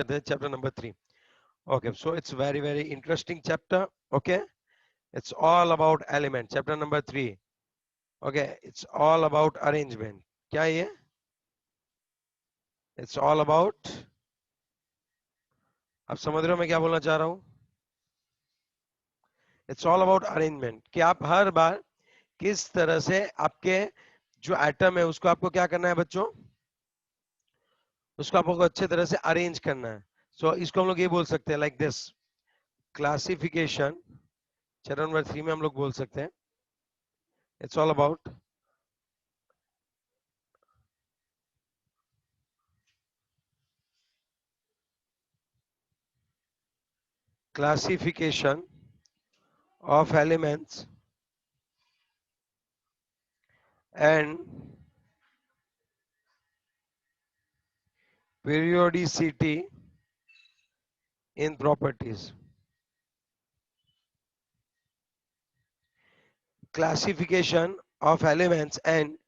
करते हैं chapter number 3. Okay, so it's very interesting chapter. Okay, it's all about element. Chapter number 3. Okay, it's all about arrangement. क्या ये? It's all about. आप समझ रहे हो मैं क्या बोलना चाह रहा हूँ? It's all about arrangement. कि आप हर बार किस तरह से आपके जो एटम है उसको आपको क्या करना है बच्चों? उसको आपको अच्छे तरह से अरेंज करना है. So इसको हम लोग ये बोल सकते हैं like this. Classification. Chapter number 3 में हम लोग बोल सकते हैं. It's all about classification of elements and periodicity in properties. Classification of elements and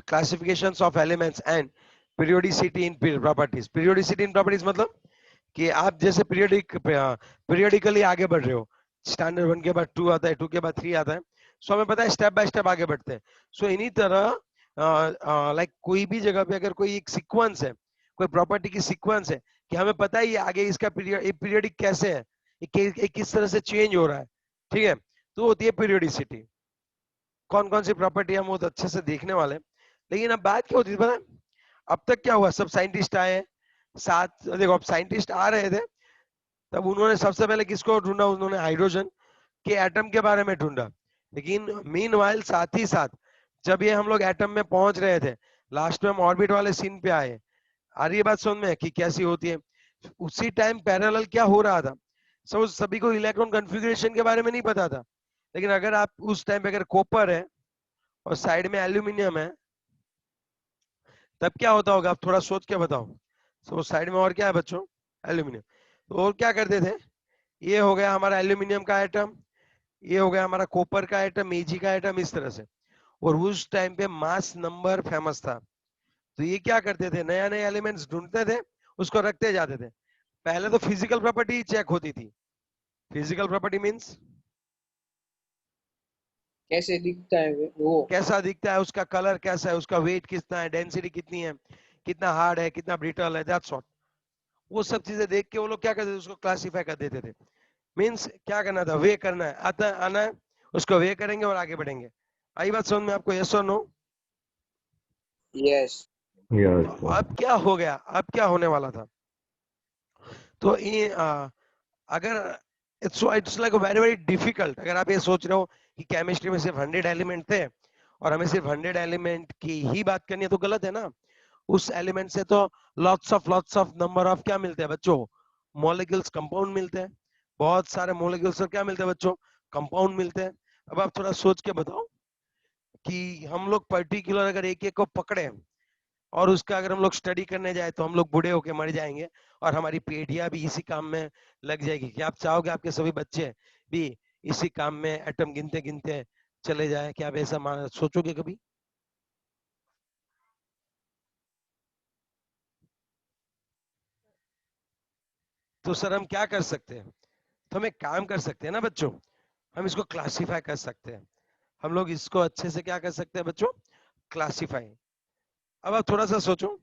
classifications of elements and periodicity in properties. Periodicity in properties मतलब कि आप जैसे periodically आगे बढ़ रहे हो. स्टैंडर्ड 1 के बाद 2 आता है, 2 के बाद 3 आता है. सो हमें पता है स्टेप बाय स्टेप आगे बढ़ते हैं. सो इन्हीं तरह लाइक कोई भी जगह पे अगर कोई एक सीक्वेंस है, कोई प्रॉपर्टी की सीक्वेंस है कि हमें पता है ये आगे इसका पीरियडिक कैसे है, ये किस तरह से चेंज हो रहा है, ठीक है, तो होती है पीरियोडिसिटी. कौन कौन सी प्रॉपर्टी हम बहुत अच्छे से देखने वाले. लेकिन अब बात क्या होती है पता है, अब तक क्या हुआ, सब साइंटिस्ट आए साथ. देखो अब साइंटिस्ट आ रहे थे तब उन्होंने सबसे पहले किसको ढूंढा, उन्होंने हाइड्रोजन के एटम के बारे में ढूंढा. लेकिन मीनवाइल साथ ही साथ जब ये हम लोग एटम में पहुंच रहे थे, लास्ट में हम ऑर्बिट वाले सीन पे आए. आ रही है बात समझ में कि कैसी होती है. उसी टाइम पैरेलल क्या हो रहा था, सब सभी को इलेक्ट्रॉन कॉन्फ़िगरेशन के बारे में नहीं पता था. लेकिन अगर आप उस टाइम पे अगर कॉपर है और साइड में एल्यूमिनियम है तब क्या होता होगा, आप थोड़ा सोच के बताओ. सो साइड में और क्या है बच्चों, एल्यूमिनियम. तो और क्या करते थे, ये हो गया हमारा एल्यूमिनियम का एटम, ये हो गया हमारा कॉपर का एटम, एजी का एटम, इस तरह से. और उस टाइम पे मास नंबर फेमस था, तो ये क्या करते थे, नया नया एलिमेंट्स ढूंढते थे, उसको रखते जाते थे. पहले तो फिजिकल प्रॉपर्टी चेक होती थी. फिजिकल प्रॉपर्टी मींस कैसे दिखता है वो, कैसा दिखता है, उसका कलर कैसा है, उसका वेट कितना है, डेंसिटी कितनी है, कितना हार्ड है, कितना ब्रिटल है, दैट्स ऑल. वो सब चीजें देख के वो लोग क्या करते थे, उसको क्लासिफाई कर देते थे. मींस क्या करना था, वे करना है, आता आना है, उसको वे करेंगे और आगे बढ़ेंगे. आई बात समझ में आपको, यस और नो? यस तो अब क्या हो गया, अब क्या होने वाला था, तो ये अगर इट्स लाइक वेरी डिफिकल्ट. अगर आप ये सोच रहे हो कि केमिस्ट्री में सिर्फ 100 एलिमेंट थे और हमें सिर्फ 100 एलिमेंट की ही बात करनी है, तो गलत है ना. उस एलिमेंट से तो लॉट्स ऑफ नंबर ऑफ क्या मिलते हैं बच्चों, मॉलिक्यूल्स, कंपाउंड मिलते हैं. बहुत सारे मॉलिक्यूल्स और क्या मिलते हैं बच्चों, कंपाउंड मिलते हैं. अब आप थोड़ा सोच के बताओ कि हम लोग पर्टिकुलर अगर एक एक को पकड़े और उसका अगर हम लोग स्टडी करने जाए तो हम लोग बूढ़े होके मर जाएंगे और हमारी पीढ़ियां भी इसी काम में लग जाएगी. क्या आप चाहोगे आपके सभी बच्चे भी इसी काम में एटम गिनते गिनते चले जाए? क्या आप ऐसा सोचोगे कभी? तो सर हम क्या कर सकते हैं, तो हम एक काम कर सकते हैं ना बच्चों, हम इसको क्लासिफाई कर सकते हैं. हम लोग इसको अच्छे से क्या कर सकते हैं बच्चों, क्लासिफाई. अब आप थोड़ा सा सोचो,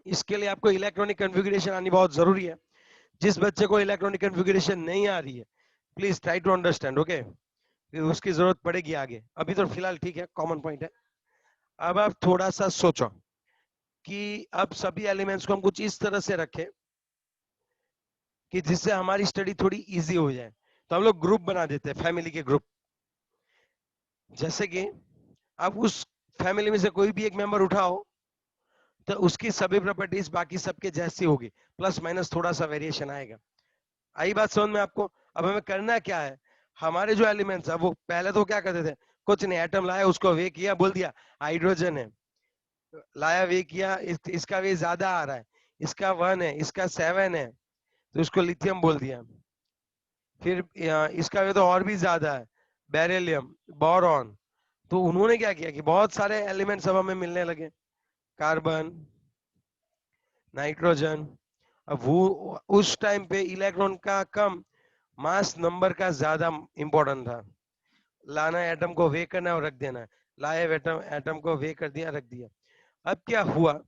इसके लिए आपको इलेक्ट्रॉनिक कॉन्फ़िगरेशन आनी बहुत जरूरी है. जिस बच्चे को इलेक्ट्रॉनिक कॉन्फ़िगरेशन नहीं आ रही है, please try to understand. Okay, उसकी जरूरत पड़ेगी आगे, अभी तो फिलहाल ठीक है, कॉमन पॉइंट है. अब आप थोड़ा सा सोचो कि अब सभी एलिमेंट्स को हम कुछ इस तरह से रखें कि जिससे हमारी स्टडी थोड़ी इजी हो जाए. तो हम लोग ग्रुप बना देते हैं, फैमिली के ग्रुप. जैसे कि आप उस फैमिली में से कोई भी एक मेंबर उठाओ तो उसकी सभी प्रॉपर्टीज बाकी सबके जैसी होगी, प्लस माइनस थोड़ा सा वेरिएशन आएगा. आई बात समझ में आपको? अब हमें करना क्या है, हमारे जो एलिमेंट्स है वो पहले तो क्या करते थे, कुछ नहीं, एटम लाया, उसको वे किया, बोल दिया हाइड्रोजन है, लाया वे किया, इसका वे ज्यादा आ रहा है, इसका 1 है, इसका 7 है, तो उसको लिथियम बोल दिया. फिर इसका वे तो और भी ज्यादा है, बेरिलियम, बोरॉन. तो उन्होंने क्या किया कि बहुत सारे एलिमेंट्स अब हमें मिलने लगे, कार्बन, नाइट्रोजन, अब वो उस टाइम पे इलेक्ट्रॉन का कम, मास नंबर का ज्यादा इंपॉर्टेंट था। लाना है एटम को, वे करना है और रख देना है। लाए एटम, एटम को वे कर दिया, रख दिया। अब क्या हुआ,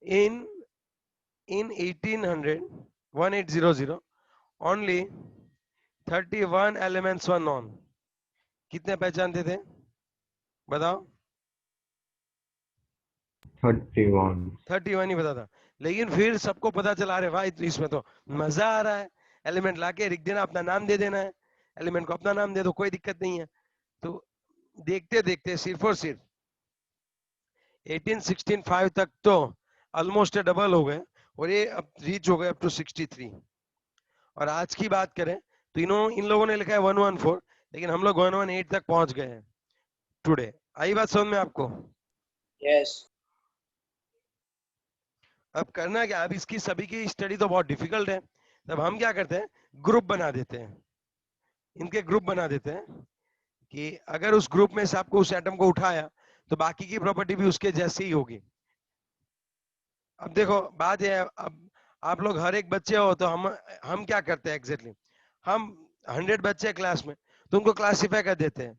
इन इन 1800 ओनली 31 एलिमेंट्स वर नॉन। कितने पहचानते थे बताओ? 31। 31 ही पता था। लेकिन फिर सबको पता चला, अरे भाई तो इसमें तो मजा आ रहा है, एलिमेंट लाके लिख देना, अपना नाम दे देना है, एलिमेंट को अपना नाम दे दो, कोई दिक्कत नहीं है। तो देखते देखते सिर्फ और सिर्फ 1865 तक तो ऑलमोस्ट डबल हो गए, और ये अब रीच हो गए अप टू 63। और आज की बात करें तो इन लोगों ने लिखा है 114, लेकिन हम लोग 118 तक पहुंच गए हैं टुडे। आई बात समझ में आपको? yes, अब करना क्या, अब इसकी सभी की स्टडी तो बहुत डिफिकल्ट है। तब हम क्या करते हैं, ग्रुप बना देते हैं, इनके ग्रुप बना देते हैं कि अगर उस ग्रुप में से आपको उस एटम को उठाया तो बाकी की प्रॉपर्टी भी उसके जैसी ही होगी। अब देखो बात यह है, अब आप लोग हर एक बच्चे हो तो हम क्या करते हैं एग्जैक्टली, हम 100 बच्चे क्लास में, तो उनको क्लासीफाई कर देते हैं।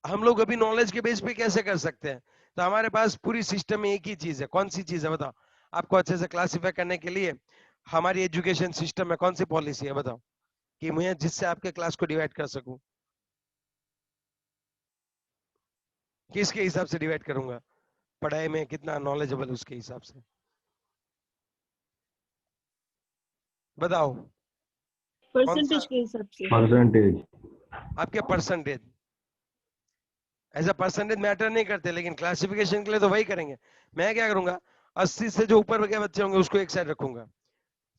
हम लोग अभी नॉलेज के बेस पे कैसे कर सकते हैं? तो हमारे पास पूरी सिस्टम में एक ही चीज है। कौन सी चीज है बताओ? आपको अच्छे से क्लासीफाई करने के लिए हमारी एजुकेशन सिस्टम में कौन सी पॉलिसी है बताओ, कि मैं जिससे आपके क्लास को डिवाइड कर सकूं? किसके हिसाब से डिवाइड करूंगा? पढ़ाई में कितना नॉलेजेबल उसके हिसाब से बताओ। कौन सा? परसेंटेज के हिसाब से। परसेंटेज। आपके percentage, as a percentage matter नहीं करते, लेकिन क्लासिफिकेशन के लिए तो वही करेंगे। मैं क्या करूंगा, 80 से जो ऊपर के बच्चे होंगे उसको एक साइड रखूंगा,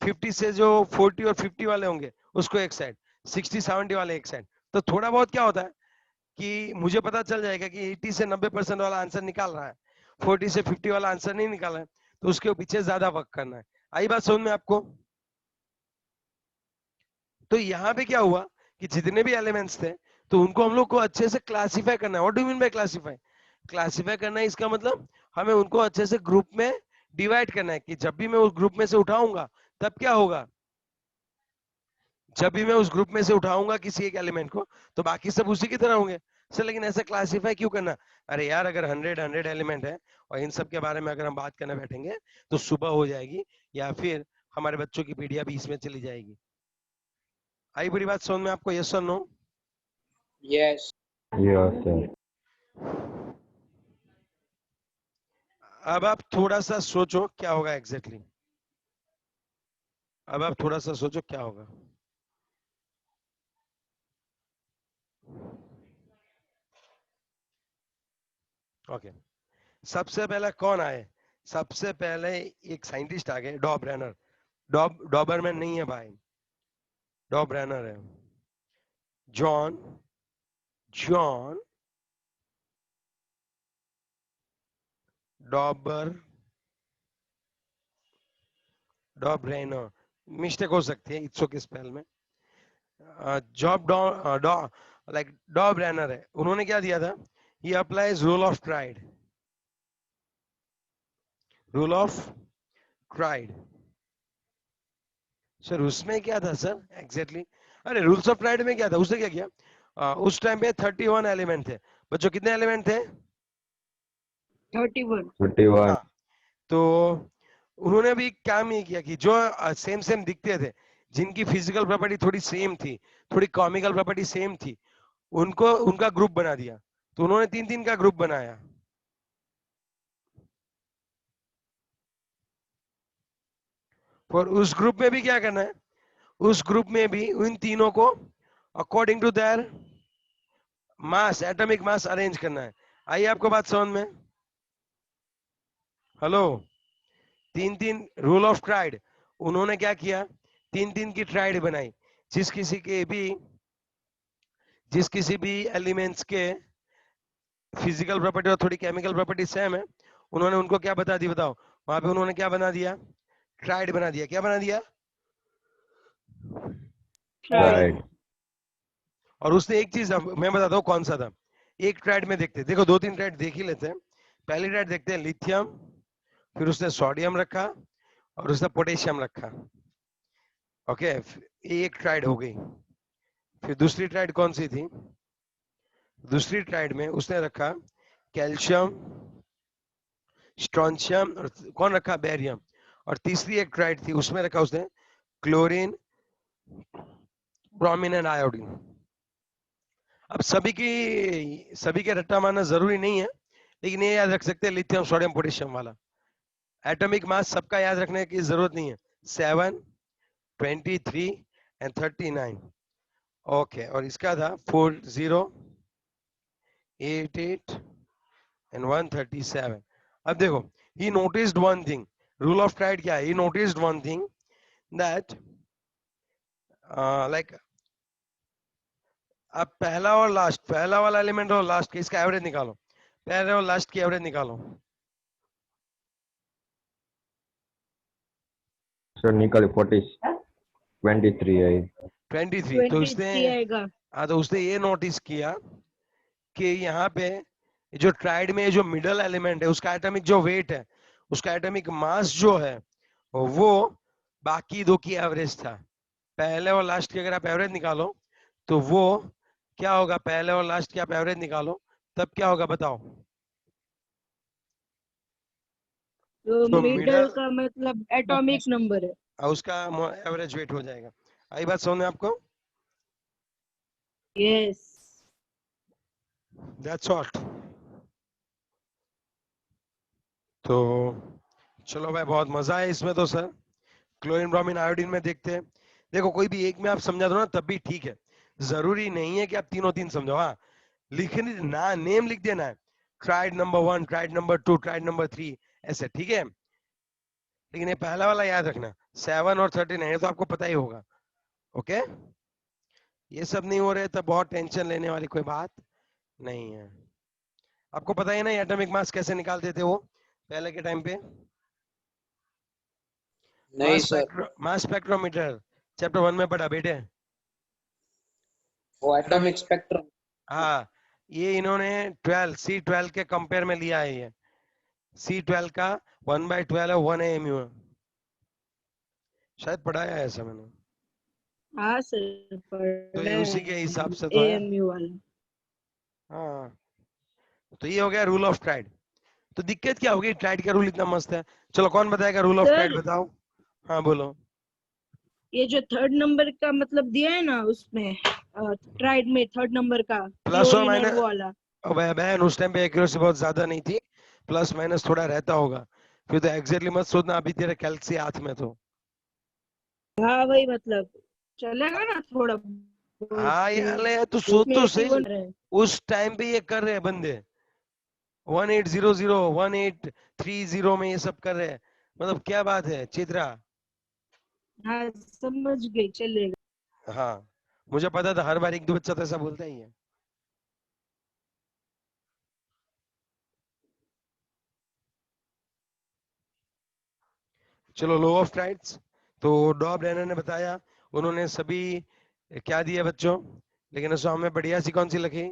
50 से जो 40 और 50 वाले होंगे उसको एक साइड, 60-70 वाले एक साइड। तो थोड़ा बहुत क्या होता है कि मुझे पता चल जाएगा कि 80 से 90% वाला आंसर निकाल रहा है, 40 से 50 वाला आंसर नहीं निकाला है, तो उसके पीछे ज्यादा वर्क करना है। आई बात समझ में आपको? तो यहाँ पे क्या हुआ कि जितने भी एलिमेंट्स थे तो उनको हम लोग को अच्छे से क्लासिफाई करना है। What do mean by classify? Classify करना है इसका मतलब हमें उनको अच्छे से ग्रुप में डिवाइड करना है, कि जब भी मैं उस ग्रुप में से उठाऊंगा तब क्या होगा, जब भी मैं उस ग्रुप में से उठाऊंगा किसी एक एलिमेंट को तो बाकी सब उसी की तरह होंगे सर। लेकिन ऐसे क्लासिफाई क्यों करना? अरे यार अगर 100 एलिमेंट है और इन सब के बारे में अगर हम बात करने बैठेंगे तो सुबह हो जाएगी, या फिर हमारे बच्चों की पीढ़ियां भी इसमें चली जाएगी। आई बुरी बात समझ में आपको? यस और नो? yes, yes sir. अब आप थोड़ा सा सोचो क्या होगा एग्जैक्टली अब आप थोड़ा सा सोचो क्या होगा। ओके, सबसे पहले कौन आए? सबसे पहले एक साइंटिस्ट आ गए, डॉ ब्रेनर। डॉबरमैन नहीं है भाई, डॉ ब्रेनर है। जॉन जॉन डॉबर डॉ ब्रेनर, मिस्टेक हो सकती है, इट्स ओके स्पेल में। जॉब डॉ डॉ लाइक डॉ ब्रेनर है। उन्होंने क्या दिया था, he applies rule of triad, rule of triad. Sir उसमें क्या था सर एग्जैक्टली अरे रूल्स ऑफ ट्राइड में क्या था, उसने क्या किया, उस टाइम पे 31 एलिमेंट थे। बच्चों कितने एलिमेंट थे? 31। 31। हाँ, तो उन्होंने भी काम ये किया कि जो सेम सेम दिखते थे, जिनकी फिजिकल प्रॉपर्टी थोड़ी सेम थी, थोड़ी कॉमिकल प्रॉपर्टी सेम थी, उनको उनका ग्रुप बना दिया। तो उन्होंने 3-3 का ग्रुप बनाया। और उस ग्रुप में भी क्या करना है, उस ग्रुप में भी उन तीनों को according to their mass, atomic mass arrange करना है। आइए आपको बात समझ में? Hello, 3-3 rule of triad. उन्होंने क्या किया, 3-3 की ट्राइड बनाई। जिस किसी के भी जिस किसी भी एलिमेंट्स के फिजिकल प्रॉपर्टी और थोड़ी केमिकल प्रॉपर्टी सेम है, उन्होंने उनको क्या बता दी बताओ? वहां पे उन्होंने क्या बना दिया, ट्राइड बना दिया। क्या बना दिया? राइट। और उसने एक चीज मैं बताता हूँ कौन सा था। एक ट्राइड में देखते, देखो 2-3 ट्राइड देख ही लेते हैं। पहली ट्राइड देखते हैं लिथियम, फिर उसने सोडियम रखा, और उसने पोटेशियम रखा। ओके, एक ट्राइड हो गई। फिर दूसरी ट्राइड कौन सी थी? दूसरी ट्राइड में उसने रखा कैल्शियम, स्ट्रोंशियम, और कौन रखा? बेरियम। और तीसरी एक ट्राइड थी, उसमें रखा उसने क्लोरीन, ब्रोमीन एंड आयोडीन। अब सभी के रट्टा मारना जरूरी नहीं है, लेकिन ये याद रख सकते हैं लिथियम सोडियम पोटेशियम वाला। एटॉमिक मास सबका याद रखने की जरूरत नहीं है, 7, 23 एंड 39। ओके, और इसका था 40, 88 एंड 137। अब देखो, he noticed one thing, rule of trade क्या है? He noticed one thing that like अब पहला और लास्ट, पहला वाला एलिमेंट और लास्ट की इसका एवरेज निकालो, पहले और लास्ट की एवरेज निकालो। सर निकल 23 आई। 23। तो उसने 23 आएगा। हाँ, तो उसने ये नोटिस किया कि यहाँ पे जो ट्राइड में जो मिडल एलिमेंट है उसका एटॉमिक जो वेट है, उसका एटॉमिक मास जो है वो बाकी दो की एवरेज था। पहले और लास्ट की अगर आप एवरेज निकालो तो वो क्या होगा? पहले और लास्ट की आप एवरेज निकालो तब क्या होगा बताओ? तो तो मिडल मिडल का मतलब एटॉमिक नंबर है। उसका एवरेज वेट हो जाएगा। आई बात समझ में आपको? यस। That's all. तो चलो भाई, बहुत मजा है इसमें तो सर। क्लोरीन, ब्रोमीन, आयोडीन में देखते हैं। देखो, कोई भी एक में आप समझा दो ना तब भी ठीक है, जरूरी नहीं है कि आप तीनों तीन समझो। हाँ, लिखने ना, नेम लिख देना है, tried number 1, tried number 2, tried number 3, ऐसे, ठीक है। लेकिन ये पहला वाला याद रखना, 7 और 39, ये तो आपको पता ही होगा। ओके, ये सब नहीं हो रहे तब बहुत टेंशन लेने वाली कोई बात नहीं है। आपको पता है ना एटॉमिक मास कैसे निकालते थे वो पहले के टाइम पे? नहीं सर, मास स्पेक्ट्रोमीटर चैप्टर 1 में पढ़ा बेटे। वो एटॉमिक स्पेक्ट्रम। हाँ, ये इन्होंने 12 C12 के कंपेयर में लिया है। ये C12 का 1/12 है, 1 AMU है। शायद पढ़ाया है ऐसा मैंने, हाँ सर, तो ये उसी के हिसाब से तो है। एएमयू वाला। हाँ, तो ये हो गया रूल ऑफ ट्राइड। तो दिक्कत क्या होगी? ट्राइड का रूल इतना मस्त है। चलो, कौन बताएगा रूल ऑफ ट्राइड? सर, बताओ। हाँ बोलो। ये जो थर्ड नंबर का मतलब दिया है ना उसमें, ट्राइड में थर्ड नंबर का प्लस और क्लोरीन और माइनस, वो वाला। बहन उस टाइम पे एक्यूरेसी बहुत ज्यादा नहीं थी, प्लस माइनस थोड़ा रहता होगा। फिर तो एग्जैक्टली मत सोचना अभी तेरे कैलसी हाथ में तो। हाँ वही मतलब चलेगा ना थोड़ा बहुत। हाँ यार, ले तू सोच उसमें तो 81 सही, है। उस टाइम पे ये कर रहे हैं बंदे, 1800 1830 में ये सब कर रहे हैं। मतलब क्या बात है चित्रा। हाँ समझ गई, चलेगा। हाँ, मुझे पता था हर बार एक दो बच्चा तो ऐसा बोलता ही है। चलो, लो ऑफ ट्राइड्स तो डॉब रेनर ने बताया, उन्होंने सभी क्या दिया बच्चों? लेकिन उसमें हमें बढ़िया सी कौन सी लिखी?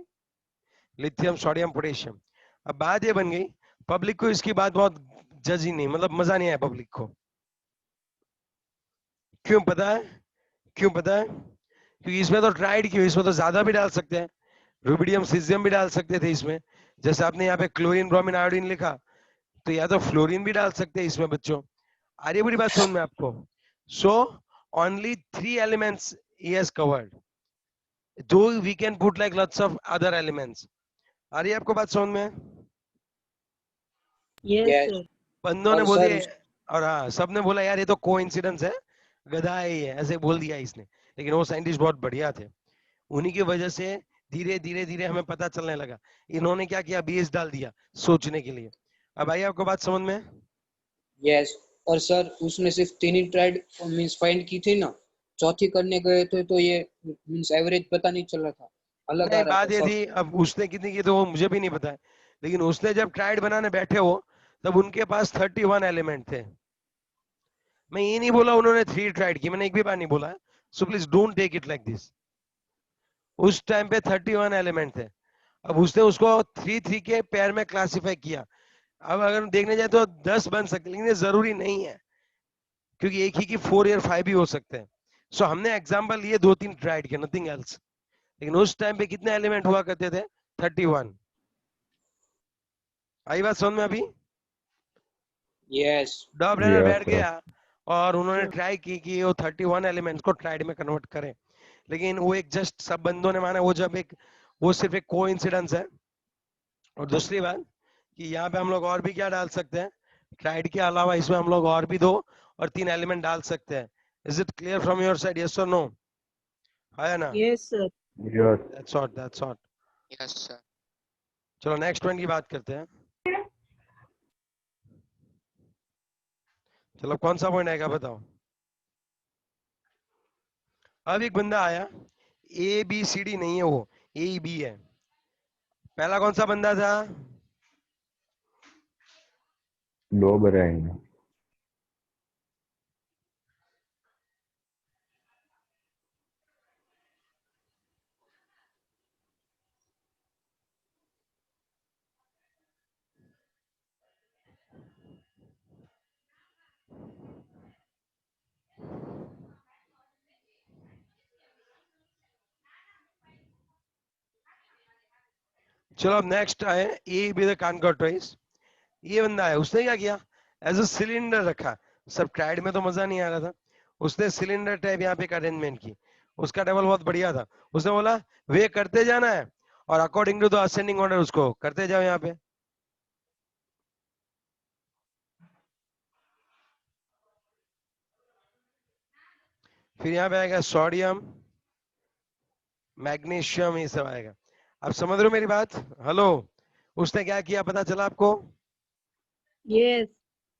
Lithium, sodium, potassium. अब बात ये बन गई, पब्लिक को इसकी बात बहुत जज ही नहीं, मतलब मजा नहीं आया पब्लिक को। क्यों पता है? क्यों पता है? क्योंकि इसमें तो ट्राइड क्यों, इसमें तो ज्यादा भी डाल सकते हैं, रुबिडियम, सीजियम भी डाल सकते थे इसमें। जैसे आपने यहाँ पे क्लोरीन, ब्रोमीन, आयोडीन लिखा, तो या तो फ्लोरीन भी डाल सकते हैं इसमें बच्चों। आ रही है बुरी बात समझ में आपको? So only 3 elements he has covered, though we can put like lots of other elements. आ रही है आपको बात समझ में? Yes yes. सर। बंदों ने और बोल सर दिया, और हाँ, सबने बोला यार ये तो कोइंसिडेंस है, गधा ही है, ऐसे बोल दिया इसने। लेकिन वो साइंटिस्ट बहुत बढ़िया थे, उन्हीं की वजह से धीरे धीरे धीरे हमें पता चलने लगा। इन्होंने क्या किया? बेस डाल दिया सोचने के लिए। अब आई आपको बात समझ में? यस। और सर उसने सिर्फ 3 ही ट्राइड मींस फाइंड की थी ना, चौथी करने गए थे तो ये मींस एवरेज पता नहीं चल रहा था, अलग आ नहीं, रहा था बात ये सब। थी, अब उसने कितनी की तो वो मुझे भी नहीं पता है, लेकिन उसने जब ट्राइड बनाने बैठे हो तब उनके पास 31 एलिमेंट थे। मैं ये नहीं बोला उन्होंने 3 ट्राइड की, मैंने एक भी बार नहीं बोला, so please don't take it like this. उस टाइम पे 31 एलिमेंट थे। अब उसने उसको 3 के पेयर में क्लासिफाई किया। अब अगर देखने जाए तो 10 बन सकते, लेकिन ये जरूरी नहीं है। क्योंकि एक ही की 4 या 5 भी हो सकते हैं। सो हमने एग्जांपल लिए 2-3 ट्राइड के, नथिंग एल्स। लेकिन उस टाइम पे कितने एलिमेंट हुआ करते थे? 31। आई बात समझ में अभी? यस डॉ ब्रेनर Yes, बैठ sir. गया और उन्होंने ट्राई की कि वो 31 एलिमेंट्स को ट्राइड में कन्वर्ट करें, लेकिन वो एक जस्ट सब बंदों ने माना वो जब एक वो सिर्फ एक कोइंसिडेंस है। और दूसरी बात कि यहाँ पे हम लोग और भी क्या डाल सकते हैं, ट्राइड के अलावा इसमें हम लोग और भी 2 और 3 एलिमेंट डाल सकते हैं। Is it clear from your side, yes और नो? है ना? Yes, sir. Yes. That's out. Yes sir. चलो नेक्स्ट वन की बात करते हैं। चलो कौन सा पॉइंट आएगा बताओ। अब एक बंदा आया, ए बी सी डी नहीं है, वो ए बी है। पहला कौन सा बंदा था? Doberang. चलो अब नेक्स्ट आए ए बी द कॉन्कॉर्ट्राइज। ये बंदा है, उसने क्या किया, एज अ सिलेंडर रखा। सब ट्राइड में तो मजा नहीं आ रहा था, उसने सिलेंडर टाइप यहाँ पे एक अरेंजमेंट की। उसका टेबल बहुत बढ़िया था। उसने बोला वे करते जाना है और according to the ascending order उसको करते जाओ यहाँ पे। फिर यहाँ पे आएगा सोडियम, मैग्नीशियम, ये सब आएगा। अब समझ रहे हो मेरी बात? हेलो, उसने क्या किया पता चला आपको? Yes.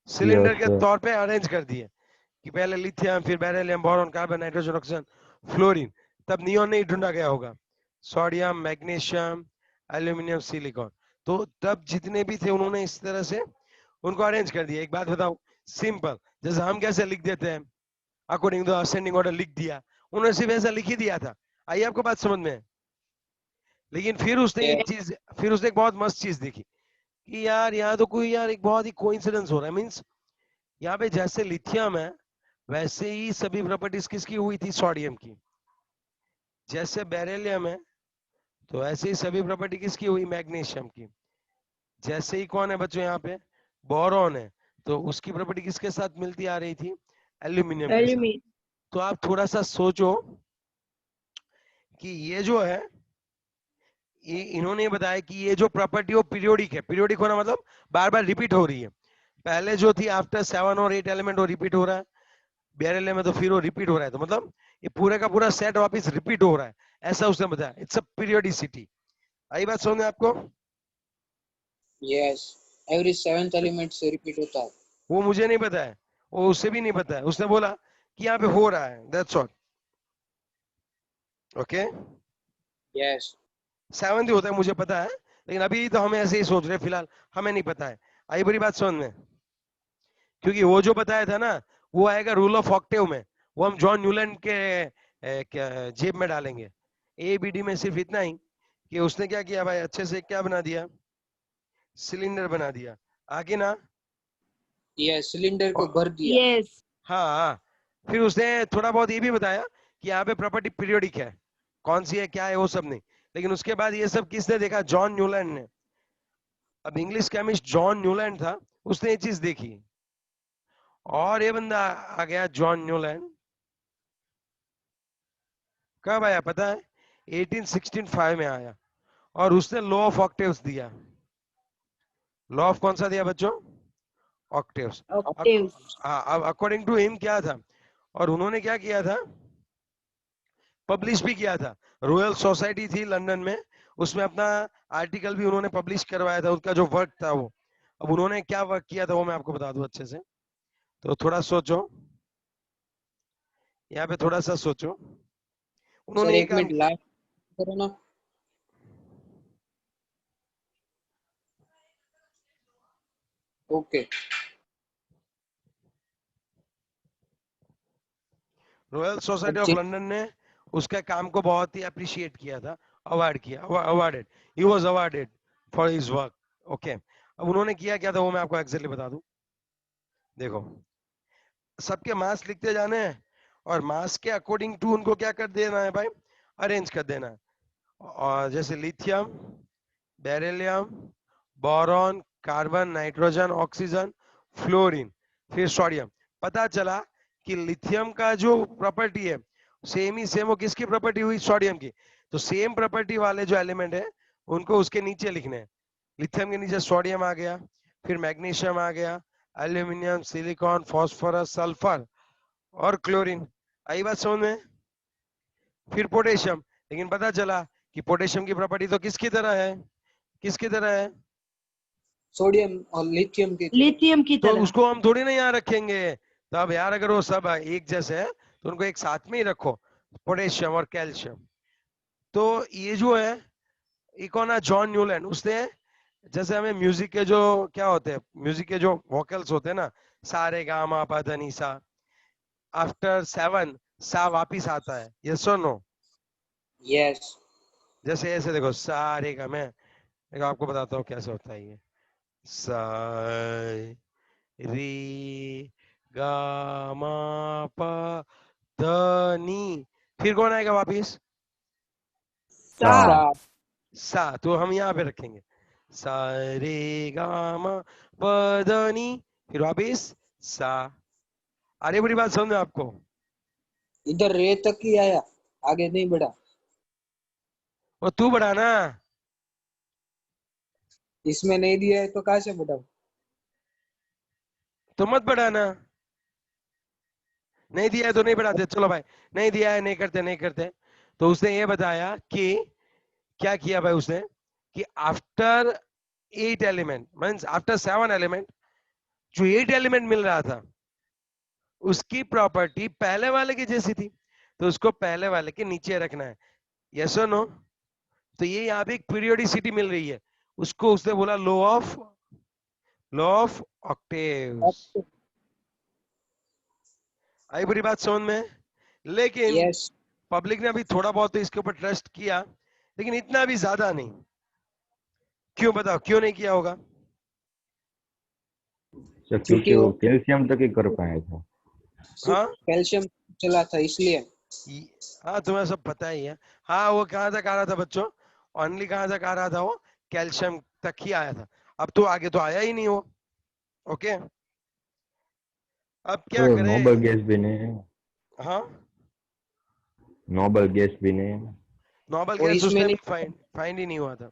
सिलेंडर Yes, के sir. तौर पे अरेंज कर दिए कि पहले लिथियम, फिर beryllium, boron, carbon, nitrogen, oxygen, fluorine. तब नियोन नहीं ढूंढा गया होगा। Sodium, magnesium, aluminium, silicon. तो तब जितने भी थे उन्होंने इस तरह से उनको अरेंज कर दिया। एक बात बताओ, सिंपल, जैसे हम कैसे लिख देते हैं अकॉर्डिंग टू असेंडिंग ऑर्डर लिख दिया, उन्होंने सिर्फ ऐसा लिख ही दिया था। आइए आपको बात समझ में। लेकिन फिर उसने एक चीज, फिर उसने एक बहुत मस्त चीज देखी कि यार यहाँ तो कोई यार एक बहुत ही कोइंसिडेंस हो रहा है। मींस यहाँ पे जैसे लिथियम है वैसे ही सभी प्रॉपर्टीज किसकी हुई थी? सोडियम की। जैसे बेरिलियम है तो ऐसे ही सभी प्रॉपर्टी किसकी हुई? मैग्नीशियम की। जैसे ही कौन है बच्चों यहाँ पे? बोरॉन है, तो उसकी प्रॉपर्टी किसके साथ मिलती आ रही थी? एल्यूमिनियम के साथ। Aluminum. तो आप थोड़ा सा सोचो कि ये जो है, ये इन्होंने बताया कि ये जो प्रॉपर्टी वो पीरियोडिक है। पीरियोडिक होना मतलब बार बार रिपीट हो रही है। पहले जो थी आफ्टर 7 और 8 एलिमेंट वो रिपीट हो रहा है, बेरिलियम में तो फिर वो रिपीट हो रहा है। तो मतलब ये पूरे का पूरा सेट वापस रिपीट हो रहा है, ऐसा उसने बताया। It's a periodicity. आई बात समझ में आपको? यस एवरी सेवेंथ एलिमेंट से रिपीट होता है। वो मुझे नहीं पता है, वो उससे भी नहीं पता है। उसने बोला कि यहाँ पे हो रहा है, दैट्स ऑल। ओके, यस 7 ही होता है मुझे पता है, लेकिन अभी तो हम ऐसे ही सोच रहे हैं फिलहाल, हमें नहीं पता है। आई बुरी बात समझ में? क्योंकि वो जो बताया था ना वो आएगा रूल ऑफ ऑक्टेव में, वो हम जॉन न्यूलैंड के जेब में डालेंगे। ए बी डी में सिर्फ इतना ही कि उसने क्या किया भाई, अच्छे से क्या बना दिया, सिलेंडर बना दिया। आगे ना, यस सिलेंडर को और- भर दिया। Yes. हाँ हाँ, फिर उसने थोड़ा बहुत ये भी बताया कि यहाँ पे प्रॉपर्टी पीरियोडिक है, कौन सी है क्या है वो सब नहीं। लेकिन उसके बाद ये सब किसने देखा? जॉन न्यूलैंड ने। अब इंग्लिश केमिस्ट जॉन न्यूलैंड था, उसने ये चीज देखी। और ये बंदा आ गया जॉन न्यूलैंड, कब आया पता है? 1865 में आया, और उसने लॉ ऑफ ऑक्टेव्स दिया। लॉ ऑफ कौन सा दिया बच्चों? ऑक्टेव्स। Octaves. हाँ, अब अकॉर्डिंग टू हिम क्या था, और उन्होंने क्या किया था, पब्लिश भी किया था। रॉयल सोसाइटी थी लंदन में, उसमें अपना आर्टिकल भी उन्होंने पब्लिश करवाया था, उनका जो वर्क था वो। अब उन्होंने क्या वर्क किया था वो मैं आपको बता दूं अच्छे से, तो थोड़ा सोचो, यहाँ पे थोड़ा सा सोचो। सर उन्होंने ये एक काम मिनट किया। लाइव करो ना। ओके रॉयल सोसाइटी अब ऑफ लंदन ने उसके काम को बहुत ही अप्रिशिएट किया था, अवार्ड किया, awarded, he was awarded for his work. Okay, अब उन्होंने किया क्या था वो मैं आपको एग्जैक्टली बता दूं। देखो, सबके मास लिखते जाने हैं और मास के अकॉर्डिंग टू उनको क्या कर देना है भाई, अरेंज कर देना है। और जैसे lithium, beryllium, boron, carbon, nitrogen, oxygen, fluorine, फिर सोडियम। पता चला कि लिथियम का जो प्रॉपर्टी है सेम ही सेम वो किसकी प्रॉपर्टी हुई, सोडियम की। तो सेम प्रॉपर्टी वाले जो एलिमेंट है उनको उसके नीचे लिखने हैं। लिथियम के नीचे सोडियम आ गया, फिर मैग्नीशियम आ गया, एल्यूमिनियम, सिलिकॉन, फास्फोरस, सल्फर और क्लोरीन। आई बात समझ में? फिर पोटेशियम। लेकिन पता चला कि पोटेशियम की प्रॉपर्टी तो किसकी तरह है, किसकी तरह है, सोडियम और लिथियम की तरह। लिथियम की तो तरह। उसको हम थोड़ी ना यहाँ रखेंगे। तो अब यार अगर वो सब एक जैसे है तो उनको एक साथ में ही रखो, पोटेशियम और कैल्शियम। तो ये जो है, एक कौन है, जॉन न्यूलैंड, उसने जैसे हमें म्यूजिक के जो क्या होते हैं, म्यूजिक के जो वोकल्स होते हैं ना, सारे गा मा पा धा नी सा, आफ्टर 7 सा वापिस आता है, यस और नो? यस। जैसे ऐसे देखो, सारे गा, मैं देखो आपको बताता हूँ कैसे होता है ये। सा री गा मा पा धा नी, फिर कौन आएगा वापिस, सा। सा। सा। तो हम यहाँ पे रखेंगे सा रे गा मा पा धा नी, फिर वापिस सा। अरे बड़ी बात समझ में आपको? इधर रे तक ही आया, आगे नहीं बढ़ा। वो तू बढ़ा ना, इसमें नहीं दिया है तो कहाँ से बढ़ाऊं? तो मत बढ़ाना। नहीं दिया है तो नहीं बढ़ाते, चलो भाई, नहीं दिया है नहीं करते, नहीं करते। तो उसने ये बताया कि क्या किया भाई उसने, कि after 8 element means after 7 element, जो 8 एलिमेंट मिल रहा था उसकी प्रॉपर्टी पहले वाले की जैसी थी, तो उसको पहले वाले के नीचे रखना है, यस और नो? तो ये यहाँ पे एक पीरियोडिसिटी मिल रही है, उसको उसने बोला लॉ ऑफ ऑक्टेव्स। आई बुरी बात समझ में? लेकिन यस। पब्लिक ने अभी थोड़ा बहुत तो इसके ऊपर ट्रस्ट किया, लेकिन इतना भी ज्यादा नहीं। क्यों बताओ, क्यों नहीं किया होगा? सर क्योंकि क्योंकि वो वो कैल्शियम तक ही कर पाया था। हाँ, कैल्शियम चला था इसलिए। हाँ तुम्हें सब पता ही है। हाँ, वो कहाँ तक आ रहा था बच्चों, ओनली कहाँ तक आ रहा था, वो कैल्शियम तक ही आया था। अब तो आगे तो आया ही नहीं वो। ओके, अब क्या तो नोबल करें? गैस भी नहीं है, हाँ, नोबल गैस भी नहीं है। नोबल वो गैस उस इसमें टाइम नहीं भी फाइंड फाइंड ही नहीं हुआ था।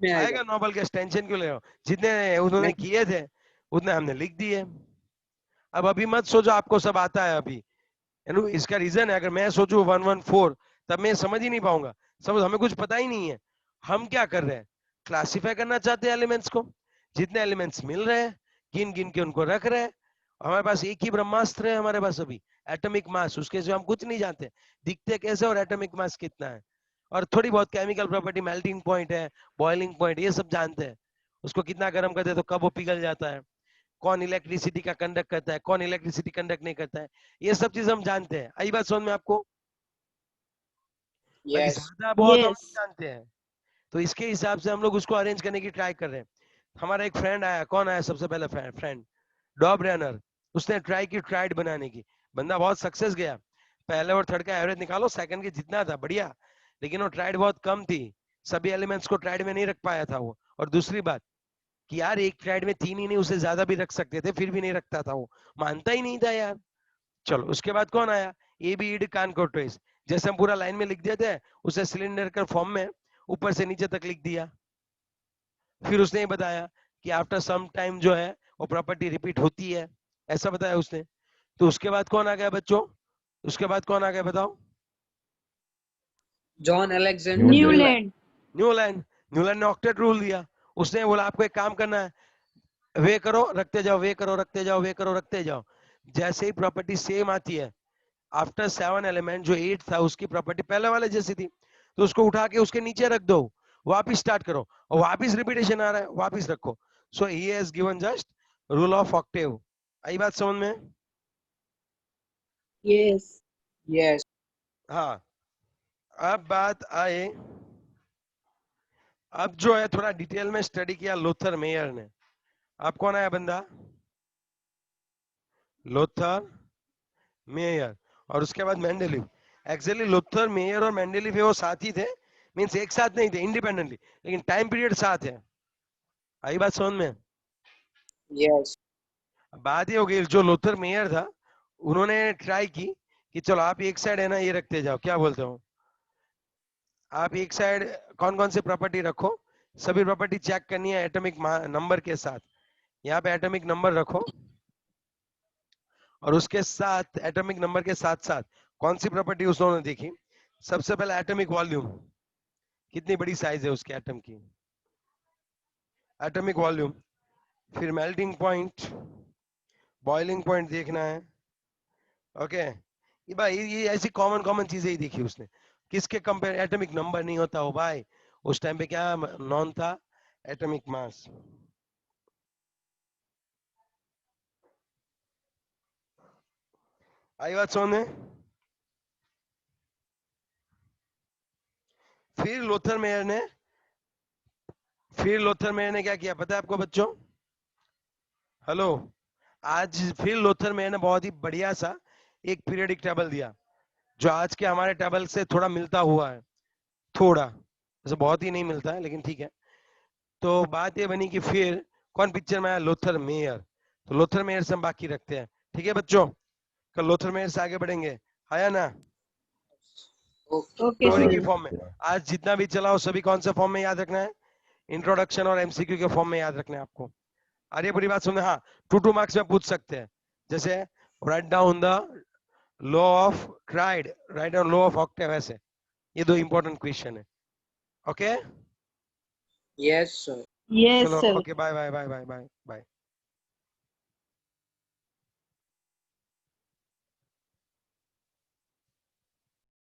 में आएगा। आएगा नोबल गैस, टेंशन क्यों ले रहे हो? जितने उन्होंने मैं किए थे उतने हमने लिख दिए। अब अभी मत सोचो आपको सब आता है अभी, इसका रीजन है, अगर मैं सोचू 114 तब मैं समझ ही नहीं पाऊंगा। समझ, हमें कुछ पता ही नहीं है। हम क्या कर रहे हैं, क्लासिफाई करना चाहते हैं एलिमेंट्स को, जितने एलिमेंट्स मिल रहे हैं गिन गिन के उनको रख रहे हैं। हमारे पास एक ही ब्रह्मास्त्र है हमारे पास अभी, एटॉमिक मास, उसके से हम कुछ नहीं जानते, दिखते कैसे और एटॉमिक मास कितना है, और थोड़ी बहुत केमिकल प्रॉपर्टी, मेल्टिंग पॉइंट है, बॉइलिंग पॉइंट, ये सब जानते हैं। उसको कितना गर्म करते हैं तो कब वो पिघल जाता है, कौन इलेक्ट्रिसिटी का कंडक्ट करता है, कौन इलेक्ट्रिसिटी कंडक्ट नहीं करता है, ये सब चीज हम जानते हैं। आई बात समझ में आपको? बाकी यस। ज्यादा बहुत हम यस। नहीं जानते हैं। तो इसके हिसाब से हम लोग उसको अरेंज करने की ट्राई कर रहे हैं। हमारा एक फ्रेंड आया, कौन आया सबसे पहले फ्रेंड, डॉब रैनर। उसने ट्राई की ट्राइड बनाने की, बंदा बहुत सक्सेस गया। पहले और थर्ड का एवरेज निकालो, सेकंड की जितना था बढ़िया, लेकिन वो ट्राइड बहुत कम थी, सभी एलिमेंट्स को ट्राइड में नहीं रख पाया था वो। और दूसरी बात कि यार एक ट्राइड में 3 ही नहीं, उससे ज्यादा भी रख सकते थे, फिर भी नहीं रखता था वो, मानता ही नहीं था यार। चलो उसके बाद कौन आया, ए बी ईड कानकोट्रेस। जैसे हम पूरा लाइन में लिख देते हैं, उसे सिलेंडर के फॉर्म में ऊपर से नीचे तक लिख दिया। फिर उसने ये बताया कि आफ्टर सम टाइम जो है वो प्रॉपर्टी रिपीट होती है, ऐसा बताया उसने। तो उसके बाद कौन आ गया बच्चों, उसके बाद कौन आ गया बताओ? John Alexander Newton. Newland. Newland. Newland. Newland ने ऑक्टेट रूल दिया। उसने बोला आपको एक काम करना है, वे करो रखते जाओ, वे करो रखते जाओ, वे करो रखते जाओ। जैसे ही प्रॉपर्टी सेम आती है, आफ्टर 7 एलिमेंट जो 8 था उसकी प्रॉपर्टी पहले वाले जैसी थी, तो उसको उठा के उसके नीचे रख दो, वापिस स्टार्ट करो, और वापिस रिपीटेशन आ रहा है वापिस रखो। So he has given just rule of octave. आई बात समझ में? यस। यस। हाँ, अब बात आए, अब जो है थोड़ा डिटेल में स्टडी किया लूथर मेयर ने। अब कौन आया बंदा, लोथर, मेयर और उसके बाद मेंडेलीव। एक्चुअली लोथर, मेयर और मेंडेलीव वो साथ ही थे, मींस एक साथ नहीं थे, इंडिपेंडेंटली, लेकिन टाइम पीरियड साथ है। आई बात समझ में? यस बात ये हो गई, जो लोथर मेयर था उन्होंने ट्राई की कि चलो आप एक साइड है ना ये रखते जाओ, क्या बोलते हो आप, एक साइड कौन कौन से प्रॉपर्टी रखो, सभी प्रॉपर्टी चेक करनी है एटॉमिक नंबर के साथ। यहाँ पे एटॉमिक नंबर रखो और उसके साथ एटॉमिक नंबर के साथ साथ कौन सी प्रॉपर्टी उन्होंने देखी। सबसे पहले एटॉमिक वॉल्यूम, कितनी बड़ी साइज है उसके एटम की, एटॉमिक वॉल्यूम। फिर मेल्टिंग पॉइंट, बॉइलिंग पॉइंट देखना है। ओके, ये भाई ये ऐसी कॉमन कॉमन चीजें ही देखी उसने। किसके कंपेयर, एटॉमिक नंबर नहीं होता हो भाई, उस टाइम पे क्या नॉन था, एटॉमिक मास। आई बात समझ में? फिर लोथर मेयर ने क्या किया पता है आपको बच्चों? हेलो, आज फिर लोथर मेयर ने बहुत ही बढ़िया सा एक पीरियडिक टेबल दिया, जो आज के हमारे टेबल से थोड़ा मिलता हुआ है, थोड़ा, वैसे बहुत ही नहीं मिलता है लेकिन ठीक है। तो बात ये बनी कि फिर कौन पिक्चर में आया, लोथर मेयर। तो लोथर मेयर से हम बाकी रखते हैं, ठीक है बच्चों, कल लोथर मेयर से आगे बढ़ेंगे, आया ना? Okay okay theory sir. की फॉर्म में आज जितना भी चला हो सभी कौन से फॉर्म में याद रखना है, इंट्रोडक्शन और एमसीक्यू के फॉर्म में याद रखना है आपको। अरे पूरी बात सुनना, हाँ 2 मार्क्स में पूछ सकते हैं, जैसे write down the law of triad, write down law of octave, ऐसे ये 2 इंपॉर्टेंट क्वेश्चन है। ओके यस सर यस चलो, sir. Okay, bye bye bye bye bye bye.